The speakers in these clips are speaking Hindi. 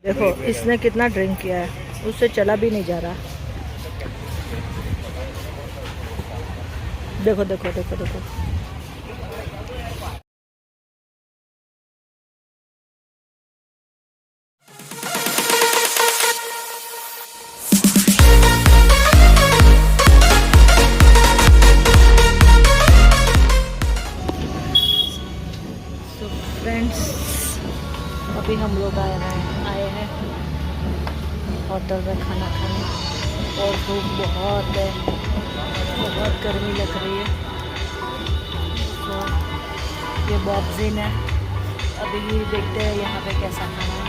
देखो इसने कितना ड्रिंक किया है, उससे चला भी नहीं जा रहा। देखो देखो देखो देखो। तो फ्रेंड्स अभी हम लोग आए हैं होटल में खाना खाने, और धूप बहुत है, बहुत गर्मी लग रही है। तो ये बॉक्सिन है, अभी देखते हैं यहाँ पे कैसा खाना है।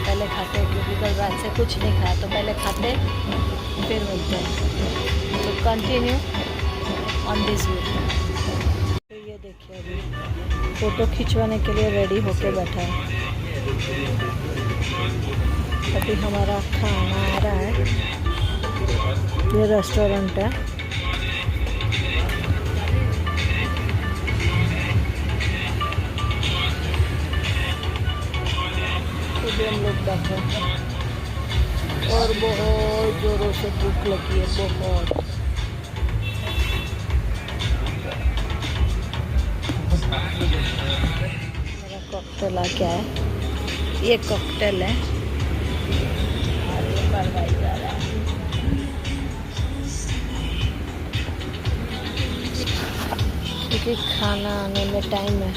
पहले खाते हैं क्योंकि कल रात से कुछ नहीं खाया, तो पहले खाते फिर मिलते हैं। तो कंटिन्यू ऑन दिस वीडियो। तो ये देखिए अभी फ़ोटो खिंचवाने के लिए रेडी होके बैठा है। अभी हमारा खाना आ रहा है। ये रेस्टोरेंट है। अभी हम लोग बैठे हैं और बहुत ज़ोरों से भूख लगी है, बहुत। मेरा कॉकटेल आ क्या है, ये कॉकटेल है और ये बर्गर है। क्योंकि खाना आने में टाइम है,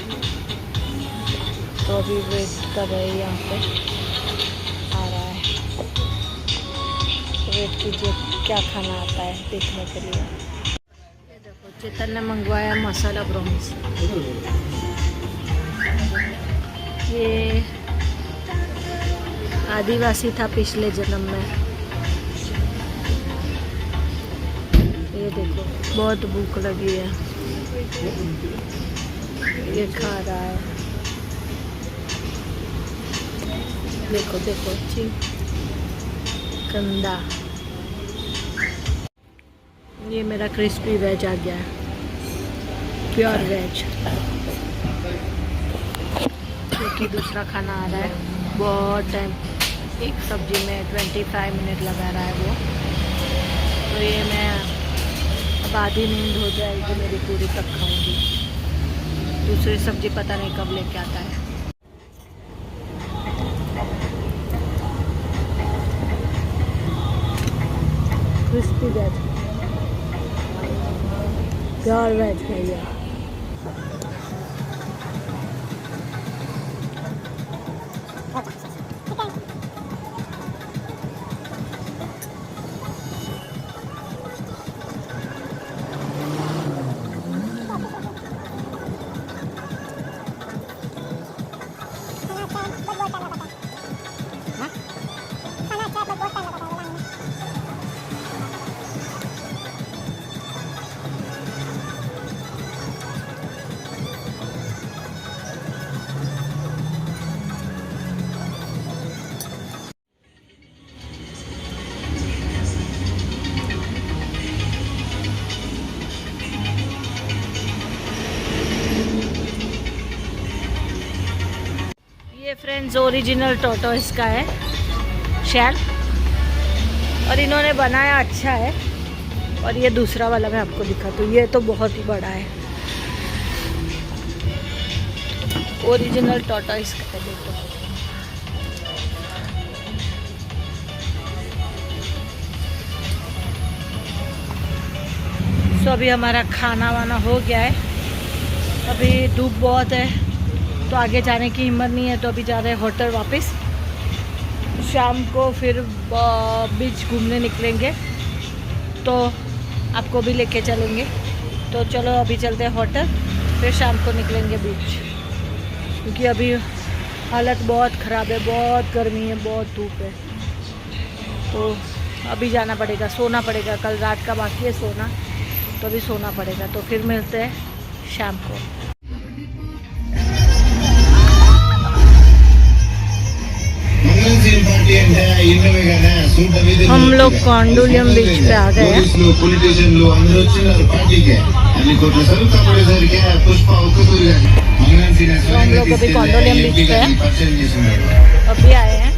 तो अभी वेट कर रहे हैं। यहाँ पे आ रहा है, वेट कीजिए क्या खाना आता है देखने के लिए। ये देखो चेतन ने मंगवाया मसाला प्रॉन्स। ये आदिवासी था पिछले जन्म में। ये देखो बहुत भूख लगी है, ये खा रहा है। देखो देखो कंदा। ये मेरा क्रिस्पी वेज आ गया है, प्योर वेज। क्योंकि दूसरा खाना आ रहा है, बहुत टाइम, एक सब्जी में 25 मिनट लगा रहा है वो। तो ये मैं अब आधी नींद हो जाएगी मेरी पूरी, तक खाऊंगी। दूसरी सब्जी पता नहीं कब लेके आता है। क्रिस्पी वेज, प्योर वेज भैया। फ्रेंड्स ओरिजिनल टोटोइस का है शैल, और इन्होंने बनाया अच्छा है। और ये दूसरा वाला मैं आपको दिखाता हूँ, ये तो बहुत ही बड़ा है। ओरिजिनल टोटोइस का है, देखो। तो अभी हमारा खाना वाना हो गया है। अभी धूप बहुत है तो आगे जाने की हिम्मत नहीं है, तो अभी जा रहे हैं होटल वापस। शाम को फिर बीच घूमने निकलेंगे, तो आपको भी लेके चलेंगे। तो चलो अभी चलते हैं होटल, फिर शाम को निकलेंगे बीच। क्योंकि अभी हालत बहुत ख़राब है, बहुत गर्मी है, बहुत धूप है। तो अभी जाना पड़ेगा, सोना पड़ेगा। कल रात का बाकी है सोना, तो अभी सोना पड़ेगा। तो फिर मिलते हैं शाम को। हम लोग कॉन्डोलियम बीच पे आ गए हैं। हम लोग अभी कॉन्डोलियम बीच पे हैं, अभी आए हैं।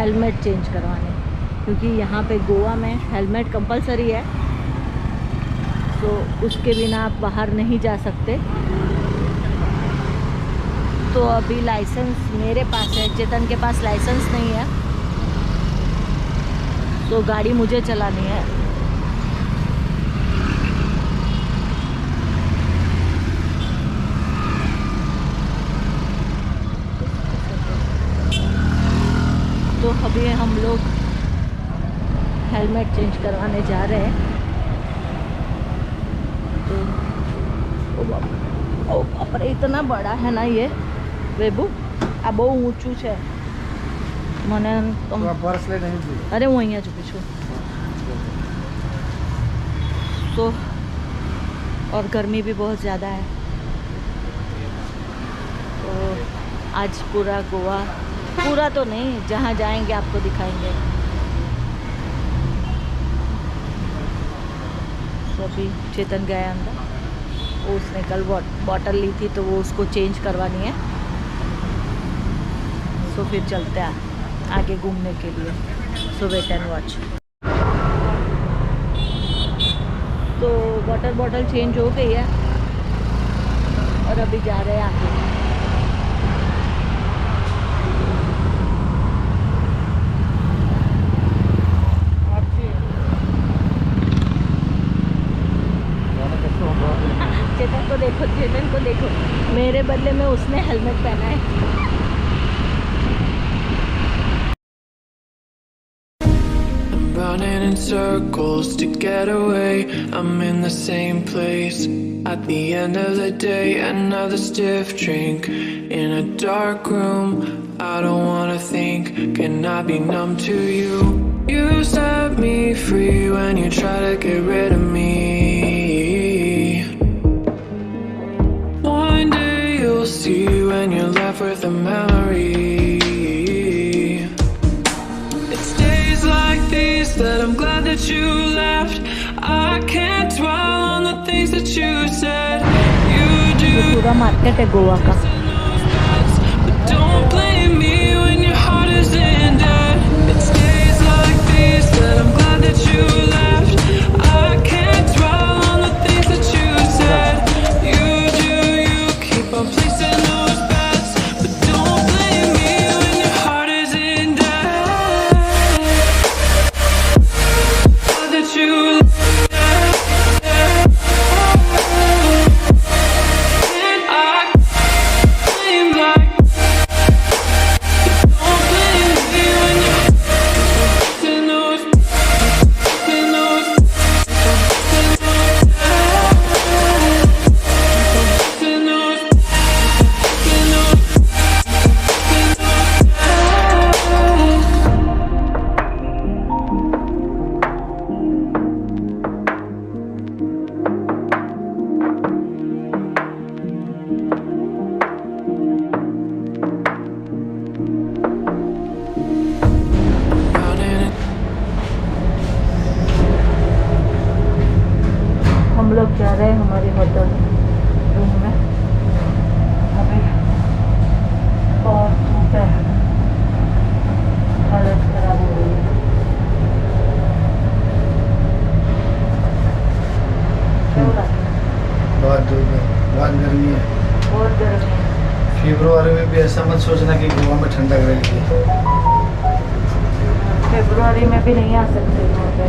हेलमेट चेंज करवाने, क्योंकि यहाँ पे गोवा में हेलमेट कंपलसरी है, तो उसके बिना आप बाहर नहीं जा सकते। तो अभी लाइसेंस मेरे पास है, चेतन के पास लाइसेंस नहीं है, तो गाड़ी मुझे चलानी है। तो अभी हम लोग हेलमेट चेंज करवाने जा रहे हैं। तो ओ बाप रे, इतना बड़ा है ना ये बेबू, आ बहुत ऊंचू है। મને पर्स ले नहीं थी। अरे હું અહીંયા ચૂકી છું। तो और गर्मी भी बहुत ज़्यादा है, तो आज पूरा गोवा, पूरा तो नहीं, जहाँ जाएंगे आपको दिखाएंगे। तो अभी चेतन गया अंदर, वो उसने कल बॉटल ली थी तो वो उसको चेंज करवानी है। तो फिर चलते हैं आगे घूमने के लिए। सो वेट एंड वॉच। तो बॉटल चेंज हो गई है और अभी जा रहे हैं आगे। चेतन को देखो, मेरे बदले में उसने हेलमेट पहना है। Running in circles to get away, I'm in the same place. At the end of the day, another stiff drink in a dark room. I don't wanna think, can I be numb to you? You set me free when you try to get rid of me. One day you'll see when you're left with a memory. That I'm glad that you left. I can't dwell on the things that you said. You do. पूरा मार्केट है गोवा का। But don't blame me when your heart is in debt. It's days like these that I'm glad that you left. I can't dwell on the things that you said. You do. You keep on placing those bets. But don't blame me when your heart is in debt. That you हम लोग जा रहे हैं हमारे होटल रूम में। अभी बहुत धूप है, हालत खराब हो रही है। बहुत धूप है, बहुत गर्मी है, बहुत गर्मी है। फरवरी में भी ऐसा मत सोचना कि गोवा में ठंडक रहेगी। फरवरी में भी नहीं आ सकते यहाँ पे।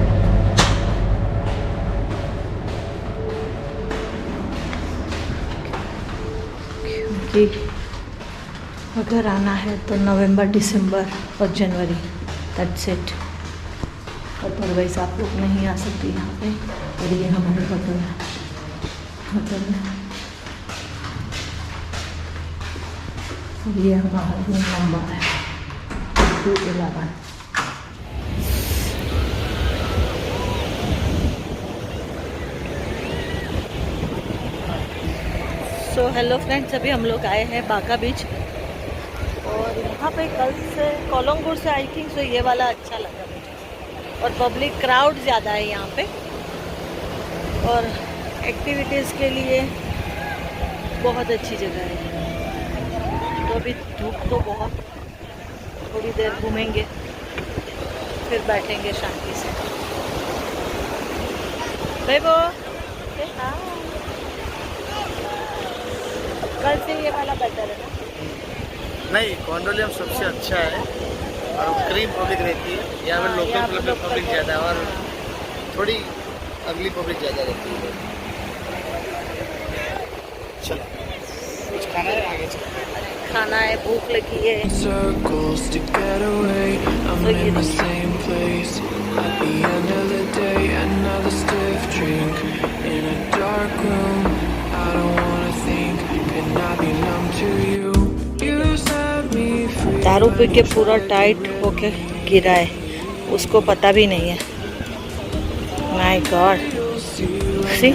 कि अगर आना है तो नवंबर, दिसंबर और जनवरी, दैट्स इट। अदरवाइज आप लोग नहीं आ सकते यहाँ पे। और ये हमारे होटल में ये हमारा रूम नंबर है 211। तो हेलो फ्रेंड्स, अभी हम लोग आए हैं बागा बीच, और यहाँ पे कल से कोलंगुर से आई थिंक सो ये वाला अच्छा लगा मुझे। और पब्लिक क्राउड ज़्यादा है यहाँ पे, और एक्टिविटीज़ के लिए बहुत अच्छी जगह है। तो अभी धूप तो बहुत, थोड़ी देर घूमेंगे फिर बैठेंगे शांति से। भाई वो हाँ, कल से ये वाला बेटर है ना? नहीं, कॉन्डोलियम सबसे अच्छा है और क्रीम पब्लिक रहती है। यहाँ पे लोकल पब्लिक ज़्यादा है और थोड़ी अगली पब्लिक ज़्यादा रहती है। चलो कुछ खाना है, आगे चलो। खाना है, भूख लगी है। Circles to get away. I'm in the same place at the end of the day. Another stiff drink in a dark room. I don't wanna think. Can I be numb to you? You set me free. दारू पी के पूरा टाइट होके गिरा है, उसको पता भी नहीं है। माय गॉड, सी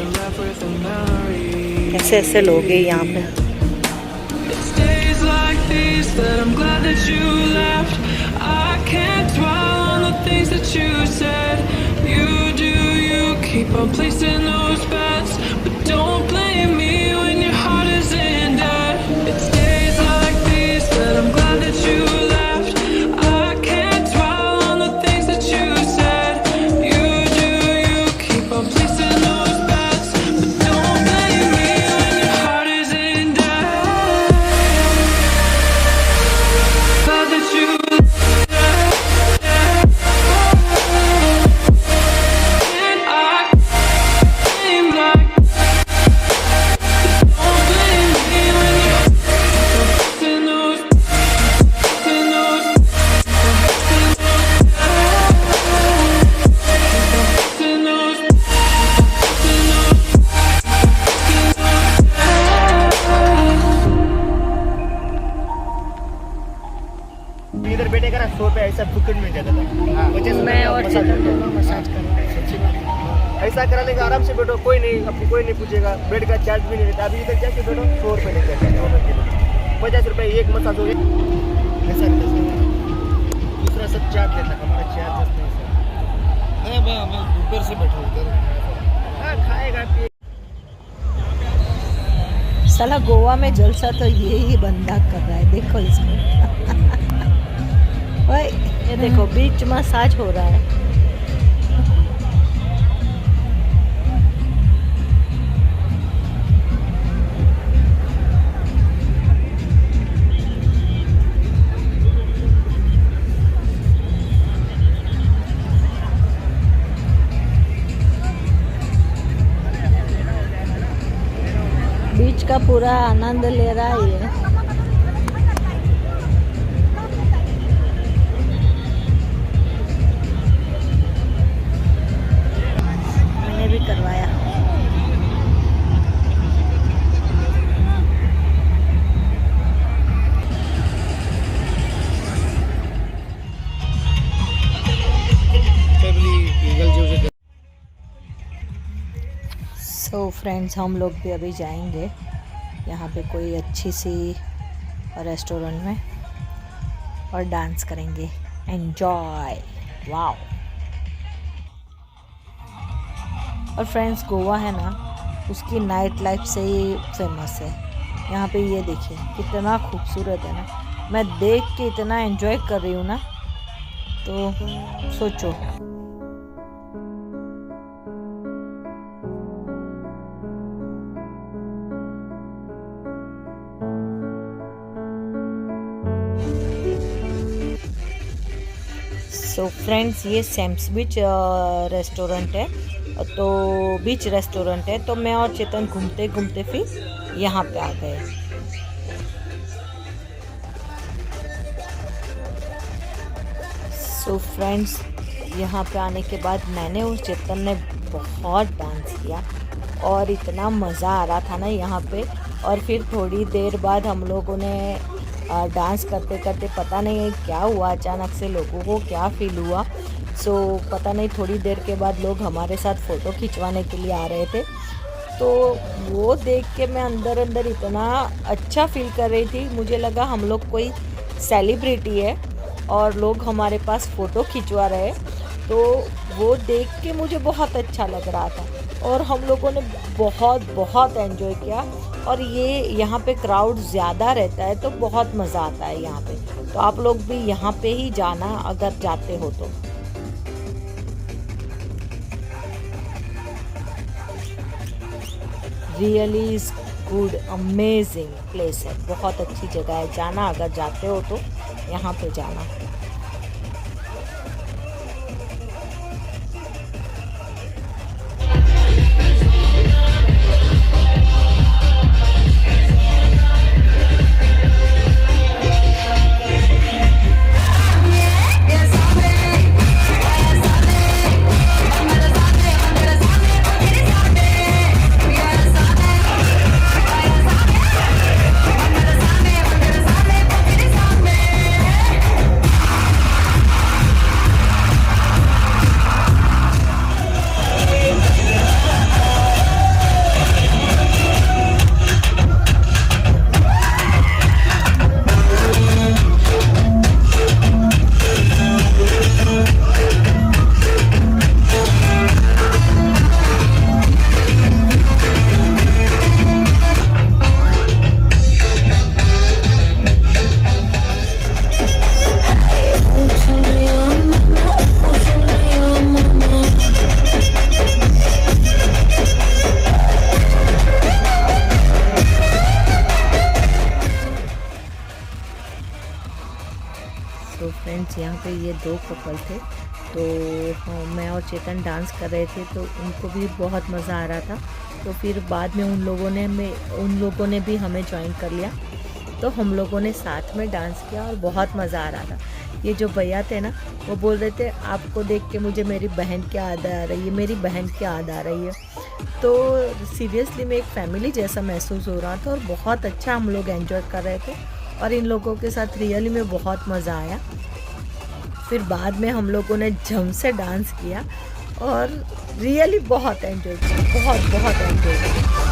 ऐसे ऐसे लोग हैं यहाँ पे। It's days like these that I'm glad that you left. I can't dwell on the things that you said. You do, you keep on placing those bets, but don't blame me when your heart isn't dead. It's days like these that I'm glad that you left. I can't dwell on the things that you said. You do, you keep on placing those bets, but don't blame me when your heart isn't dead. Glad that you and I seem like don't blame me when you're in those इधर बैठेगा ना 100 रुपये ऐसा फुकट मिल जाता था। 50 मैं और चेतन दोनों मसाज कर रहे हैं। ऐसा करा लेंगे, आराम से बैठो, कोई नहीं आपको कोई नहीं पूछेगा, बेड का चार्ज भी नहीं लेता। अभी इधर जाके बैठो 100 रुपये लेके जाते हैं, 50 रुपये एक मसाज हो गया। ऐसा दूसरा सब चार्ज लेता, हमारा चार्ज नहीं सर। मैं ऊपर से बैठा उधर खाएगा पिए। साला गोवा में जलसा तो ये ही बंदा कर रहा है, देखो इसको। ओए ये देखो बीच मसाज हो रहा है। बीच का पूरा आनंद ले रहा है ये। मैंने भी करवाया। तो फ्रेंड्स हम लोग भी अभी जाएंगे यहाँ पे कोई अच्छी सी रेस्टोरेंट में और डांस करेंगे, एंजॉय। वाओ। और फ्रेंड्स गोवा है ना, उसकी नाइट लाइफ से ही फेमस है। यहाँ पे ये देखिए कितना खूबसूरत है ना, मैं देख के इतना एंजॉय कर रही हूँ ना, तो सोचो। सो फ्रेंड्स ये सैम्स बीच रेस्टोरेंट है, तो बीच रेस्टोरेंट है। तो मैं और चेतन घूमते घूमते फिर यहाँ पे आ गए। सो फ्रेंड्स यहाँ पे आने के बाद मैंने और चेतन ने बहुत डांस किया और इतना मज़ा आ रहा था ना यहाँ पे। और फिर थोड़ी देर बाद हम लोगों ने डांस करते करते पता नहीं क्या हुआ, अचानक से लोगों को क्या फील हुआ। सो पता नहीं थोड़ी देर के बाद लोग हमारे साथ फ़ोटो खिंचवाने के लिए आ रहे थे। तो वो देख के मैं अंदर अंदर इतना अच्छा फील कर रही थी, मुझे लगा हम लोग कोई सेलिब्रिटी है और लोग हमारे पास फ़ोटो खिंचवा रहे हैं। तो वो देख के मुझे बहुत अच्छा लग रहा था और हम लोगों ने बहुत एंजॉय किया। और ये यहाँ पे क्राउड ज़्यादा रहता है तो बहुत मज़ा आता है यहाँ पे। तो आप लोग भी यहाँ पे ही जाना अगर जाते हो तो। रियली गुड अमेजिंग प्लेस है, बहुत अच्छी जगह है, जाना अगर जाते हो तो यहाँ पे जाना। तो फ्रेंड्स यहाँ पे ये 2 कपल थे, तो मैं और चेतन डांस कर रहे थे, तो उनको भी बहुत मज़ा आ रहा था। तो फिर बाद में उन लोगों ने भी हमें ज्वाइन कर लिया, तो हम लोगों ने साथ में डांस किया और बहुत मज़ा आ रहा था। ये जो भैया थे ना, वो बोल रहे थे आपको देख के मुझे मेरी बहन की याद आ रही है, मेरी बहन की याद आ रही है। तो सीरियसली में एक फैमिली जैसा महसूस हो रहा था और बहुत अच्छा हम लोग एंजॉय कर रहे थे और इन लोगों के साथ रियली में बहुत मज़ा आया। फिर बाद में हम लोगों ने जम से डांस किया और रियली बहुत एंजॉय किया, बहुत एंजॉय किया।